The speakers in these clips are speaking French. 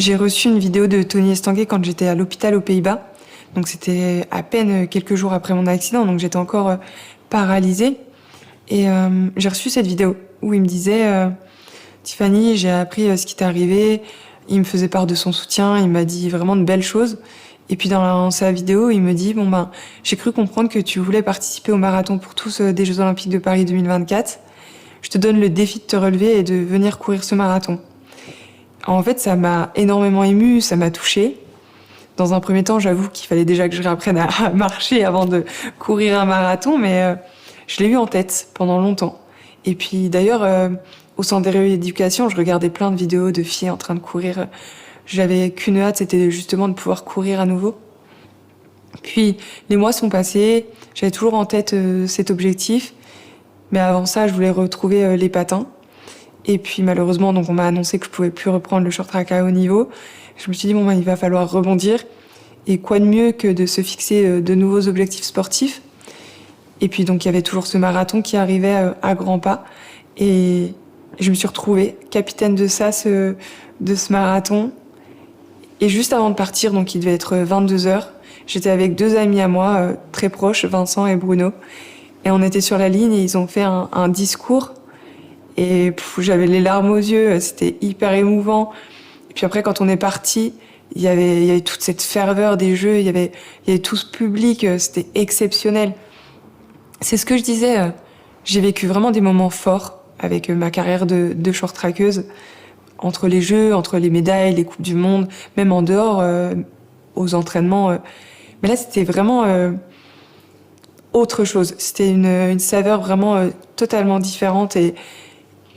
J'ai reçu une vidéo de Tony Estanguet quand j'étais à l'hôpital aux Pays-Bas. Donc c'était à peine quelques jours après mon accident, donc j'étais encore paralysée. Et j'ai reçu cette vidéo où il me disait Tiffany, j'ai appris ce qui t'est arrivé. Il me faisait part de son soutien, il m'a dit vraiment de belles choses. Et puis dans sa vidéo, il me dit j'ai cru comprendre que tu voulais participer au marathon pour tous des Jeux Olympiques de Paris 2024. Je te donne le défi de te relever et de venir courir ce marathon. En fait, ça m'a énormément émue, ça m'a touchée. Dans un premier temps, j'avoue qu'il fallait déjà que je réapprenne à marcher avant de courir un marathon, mais je l'ai eu en tête pendant longtemps. Et puis d'ailleurs, au centre des rééducations, je regardais plein de vidéos de filles en train de courir. J'avais qu'une hâte, c'était justement de pouvoir courir à nouveau. Puis les mois sont passés, j'avais toujours en tête cet objectif, mais avant ça, je voulais retrouver les patins. Et puis malheureusement, donc on m'a annoncé que je pouvais plus reprendre le short track à haut niveau. Je me suis dit il va falloir rebondir. Et quoi de mieux que de se fixer de nouveaux objectifs sportifs. Et puis donc il y avait toujours ce marathon qui arrivait à grands pas. Et je me suis retrouvée capitaine de ce marathon. Et juste avant de partir, donc il devait être 22h, j'étais avec deux amis à moi, très proches, Vincent et Bruno. Et on était sur la ligne et ils ont fait un discours. Et j'avais les larmes aux yeux, c'était hyper émouvant. Et puis après, quand on est parti, il y avait toute cette ferveur des Jeux, il y avait tout ce public, c'était exceptionnel. C'est ce que je disais, j'ai vécu vraiment des moments forts avec ma carrière de short trackeuse, entre les Jeux, entre les médailles, les Coupes du Monde, même en dehors, aux entraînements. Mais là, c'était vraiment autre chose. C'était une saveur vraiment totalement différente et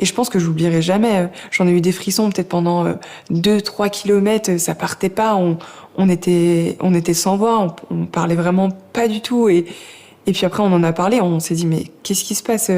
je pense que j'oublierai jamais. J'en ai eu des frissons peut-être pendant 2-3 kilomètres. Ça partait pas. On était sans voix. On parlait vraiment pas du tout. Et puis après, on en a parlé. On s'est dit, mais qu'est-ce qui se passe?